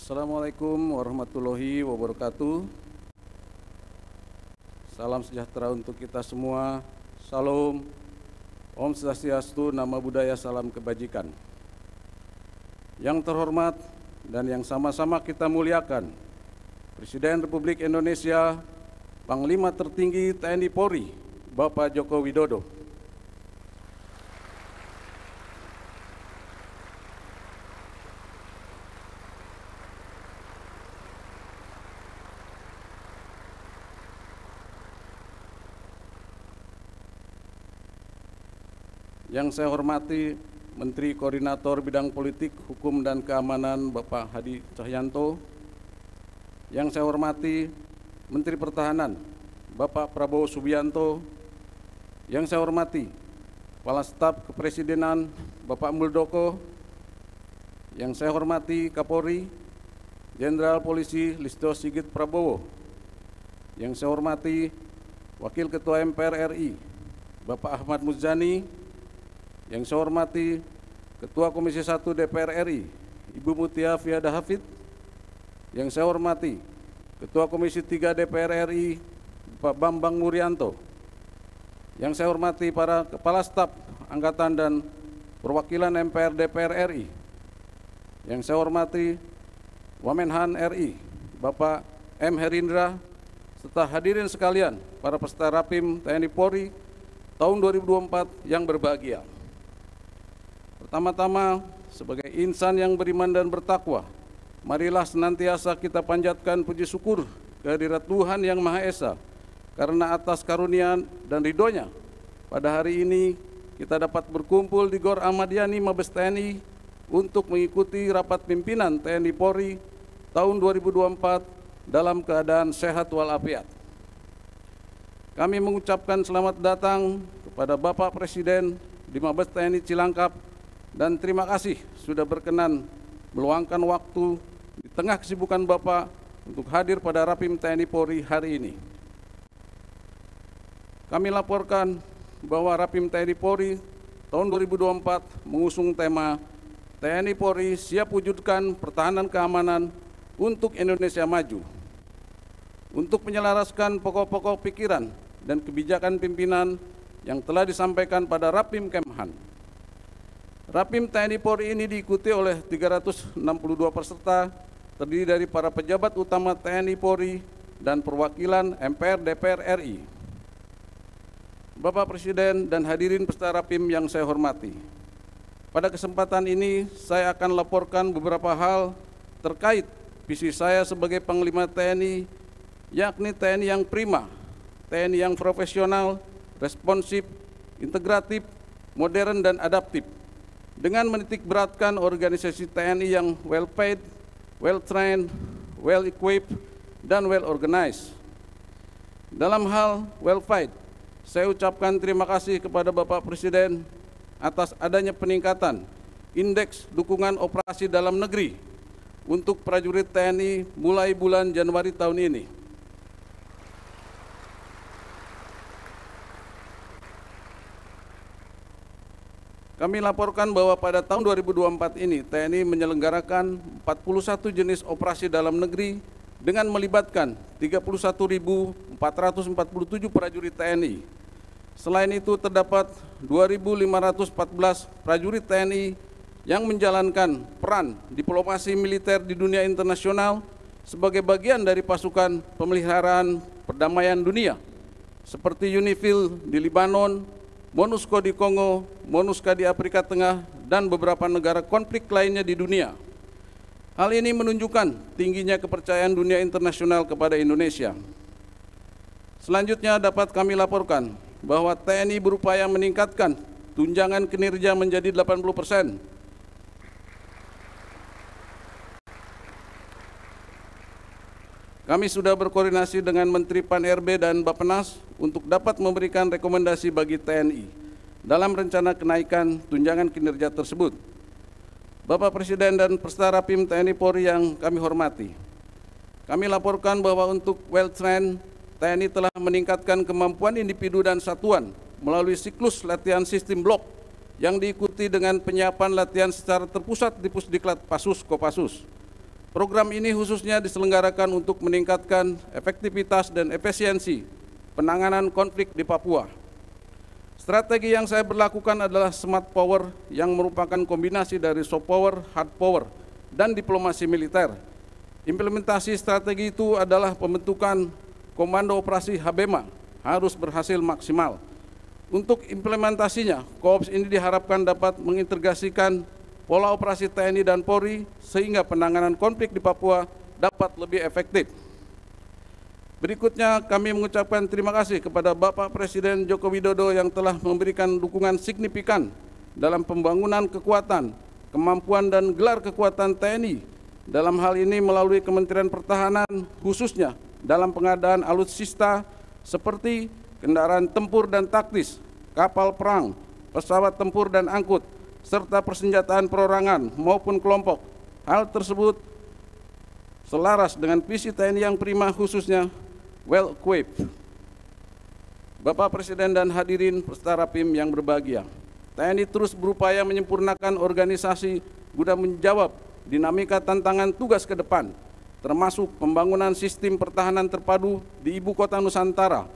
Assalamualaikum warahmatullahi wabarakatuh. Salam sejahtera untuk kita semua. Salam, Om Swastiastu, Namo Buddhaya, salam kebajikan. Yang terhormat dan yang sama-sama kita muliakan, Presiden Republik Indonesia, Panglima Tertinggi TNI Polri, Bapak Joko Widodo. Yang saya hormati Menteri Koordinator Bidang Politik, Hukum, dan Keamanan Bapak Hadi Cahyanto. Yang saya hormati Menteri Pertahanan Bapak Prabowo Subianto. Yang saya hormati Kepala Staf Kepresidenan Bapak Muldoko. Yang saya hormati Kapolri Jenderal Polisi Listio Sigit Prabowo. Yang saya hormati Wakil Ketua MPR RI Bapak Ahmad Muzani. Yang saya hormati Ketua Komisi 1 DPR RI Ibu Mutia Fiada Hafid. Yang saya hormati Ketua Komisi 3 DPR RI Pak Bambang Wuryanto. Yang saya hormati para Kepala Staf Angkatan dan Perwakilan MPR DPR RI. Yang saya hormati Wamenhan RI Bapak M. Herindra, serta hadirin sekalian para peserta Rapim TNI Polri tahun 2024 yang berbahagia. Pertama-tama, sebagai insan yang beriman dan bertakwa, marilah senantiasa kita panjatkan puji syukur kehadirat Tuhan Yang Maha Esa, karena atas karunia dan ridhonya, pada hari ini kita dapat berkumpul di Gor Ahmad Yani Mabes TNI untuk mengikuti rapat pimpinan TNI Polri tahun 2024 dalam keadaan sehat walafiat. Kami mengucapkan selamat datang kepada Bapak Presiden di Mabes TNI Cilangkap, dan terima kasih sudah berkenan meluangkan waktu di tengah kesibukan Bapak untuk hadir pada Rapim TNI Polri hari ini. Kami laporkan bahwa Rapim TNI Polri tahun 2024 mengusung tema TNI Polri siap wujudkan pertahanan keamanan untuk Indonesia maju. Untuk menyelaraskan pokok-pokok pikiran dan kebijakan pimpinan yang telah disampaikan pada Rapim Kemhan. Rapim TNI Polri ini diikuti oleh 362 peserta, terdiri dari para pejabat utama TNI Polri dan perwakilan MPR DPR RI. Bapak Presiden dan hadirin peserta Rapim yang saya hormati, pada kesempatan ini saya akan laporkan beberapa hal terkait visi saya sebagai Panglima TNI, yakni TNI yang prima, TNI yang profesional, responsif, integratif, modern, dan adaptif, dengan menitik beratkan organisasi TNI yang well paid, well trained, well equipped, dan well organized. Dalam hal well paid, saya ucapkan terima kasih kepada Bapak Presiden atas adanya peningkatan indeks dukungan operasi dalam negeri untuk prajurit TNI mulai bulan Januari tahun ini. Kami laporkan bahwa pada tahun 2024 ini TNI menyelenggarakan 41 jenis operasi dalam negeri dengan melibatkan 31.447 prajurit TNI. Selain itu terdapat 2.514 prajurit TNI yang menjalankan peran diplomasi militer di dunia internasional sebagai bagian dari pasukan pemeliharaan perdamaian dunia seperti UNIFIL di Lebanon, MONUSCO di Kongo, MONUSCA di Afrika Tengah, dan beberapa negara konflik lainnya di dunia. Hal ini menunjukkan tingginya kepercayaan dunia internasional kepada Indonesia. Selanjutnya dapat kami laporkan bahwa TNI berupaya meningkatkan tunjangan kinerja menjadi 80%. Kami sudah berkoordinasi dengan Menteri Pan-RB dan Bappenas untuk dapat memberikan rekomendasi bagi TNI dalam rencana kenaikan tunjangan kinerja tersebut. Bapak Presiden dan peserta Rapim TNI Polri yang kami hormati, kami laporkan bahwa untuk well trained, TNI telah meningkatkan kemampuan individu dan satuan melalui siklus latihan sistem blok yang diikuti dengan penyiapan latihan secara terpusat di Pusdiklat Pasus Kopassus. Program ini khususnya diselenggarakan untuk meningkatkan efektivitas dan efisiensi penanganan konflik di Papua. Strategi yang saya berlakukan adalah smart power yang merupakan kombinasi dari soft power, hard power, dan diplomasi militer. Implementasi strategi itu adalah pembentukan Komando Operasi Habema harus berhasil maksimal. Untuk implementasinya, Koops ini diharapkan dapat mengintegrasikan pola operasi TNI dan Polri sehingga penanganan konflik di Papua dapat lebih efektif. Berikutnya kami mengucapkan terima kasih kepada Bapak Presiden Joko Widodo yang telah memberikan dukungan signifikan dalam pembangunan kekuatan, kemampuan dan gelar kekuatan TNI. Dalam hal ini melalui Kementerian Pertahanan khususnya dalam pengadaan alutsista seperti kendaraan tempur dan taktis, kapal perang, pesawat tempur dan angkut, serta persenjataan perorangan maupun kelompok. Hal tersebut selaras dengan visi TNI yang prima khususnya well equipped. Bapak Presiden dan hadirin peserta Rapim yang berbahagia, TNI terus berupaya menyempurnakan organisasi guna menjawab dinamika tantangan tugas ke depan, termasuk pembangunan sistem pertahanan terpadu di Ibu Kota Nusantara.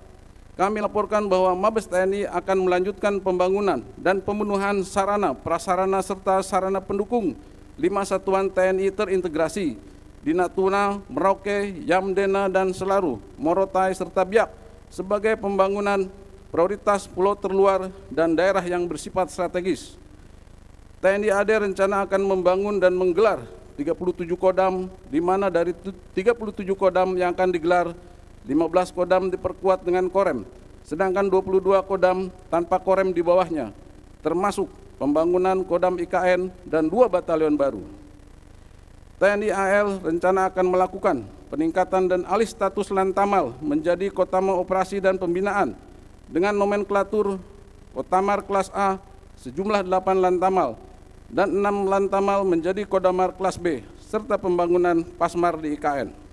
Kami laporkan bahwa Mabes TNI akan melanjutkan pembangunan dan pemenuhan sarana, prasarana, serta sarana pendukung 5 satuan TNI terintegrasi di Natuna, Merauke, Yamdena, dan Selaru, Morotai, serta Biak sebagai pembangunan prioritas pulau terluar dan daerah yang bersifat strategis. TNI AD rencana akan membangun dan menggelar 37 kodam, di mana dari 37 kodam yang akan digelar, 15 kodam diperkuat dengan korem, sedangkan 22 kodam tanpa korem di bawahnya, termasuk pembangunan kodam IKN dan 2 batalion baru. TNI AL rencana akan melakukan peningkatan dan alih status Lantamal menjadi Kotamar Operasi dan Pembinaan dengan nomenklatur Kotamar kelas A sejumlah 8 Lantamal dan 6 Lantamal menjadi Kodamar kelas B serta pembangunan Pasmar di IKN.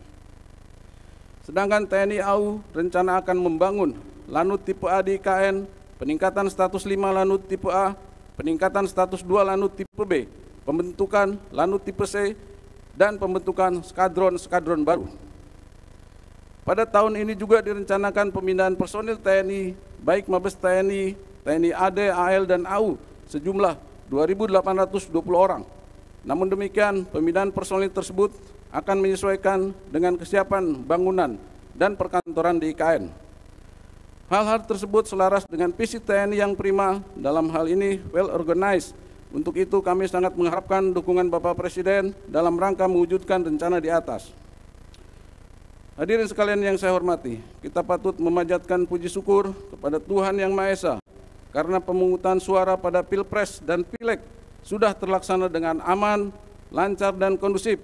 Sedangkan TNI AU rencana akan membangun Lanut tipe A di IKN, peningkatan status 5 Lanut tipe A, peningkatan status 2 Lanut tipe B, pembentukan Lanut tipe C, dan pembentukan skadron-skadron baru. Pada tahun ini juga direncanakan pemindahan personil TNI, baik Mabes TNI, TNI AD, AL, dan AU, sejumlah 2.820 orang. Namun demikian, pemindahan personil tersebut akan menyesuaikan dengan kesiapan bangunan dan perkantoran di IKN. Hal-hal tersebut selaras dengan visi TNI yang prima, dalam hal ini well organized. Untuk itu kami sangat mengharapkan dukungan Bapak Presiden dalam rangka mewujudkan rencana di atas. Hadirin sekalian yang saya hormati, kita patut memanjatkan puji syukur kepada Tuhan Yang Maha Esa karena pemungutan suara pada Pilpres dan Pileg sudah terlaksana dengan aman, lancar, dan kondusif.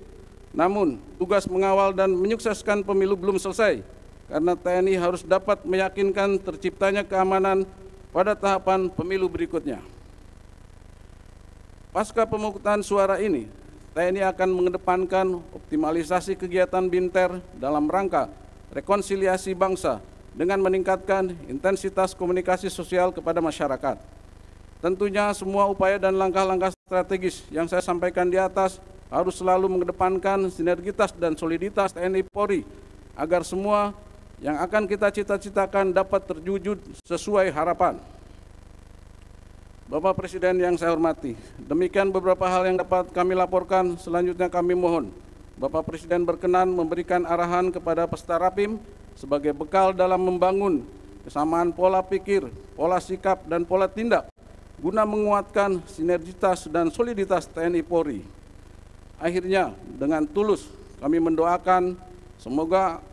Namun, tugas mengawal dan menyukseskan pemilu belum selesai, karena TNI harus dapat meyakinkan terciptanya keamanan pada tahapan pemilu berikutnya. Pasca pemungutan suara ini, TNI akan mengedepankan optimalisasi kegiatan BINTER dalam rangka rekonsiliasi bangsa dengan meningkatkan intensitas komunikasi sosial kepada masyarakat. Tentunya semua upaya dan langkah-langkah strategis yang saya sampaikan di atas harus selalu mengedepankan sinergitas dan soliditas TNI Polri agar semua yang akan kita cita-citakan dapat terwujud sesuai harapan. Bapak Presiden yang saya hormati, demikian beberapa hal yang dapat kami laporkan. Selanjutnya kami mohon Bapak Presiden berkenan memberikan arahan kepada peserta Rapim sebagai bekal dalam membangun kesamaan pola pikir, pola sikap, dan pola tindak guna menguatkan sinergitas dan soliditas TNI Polri. Akhirnya, dengan tulus kami mendoakan semoga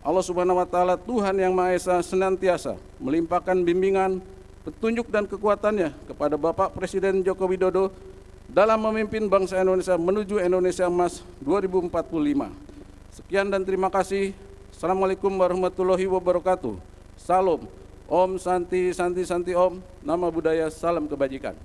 Allah Subhanahu wa Ta'ala, Tuhan Yang Maha Esa, senantiasa melimpahkan bimbingan, petunjuk, dan kekuatannya kepada Bapak Presiden Joko Widodo dalam memimpin bangsa Indonesia menuju Indonesia Emas 2045. Sekian dan terima kasih. Assalamualaikum warahmatullahi wabarakatuh. Salam. Om Santi Santi Santi Om. Nama budaya, salam kebajikan.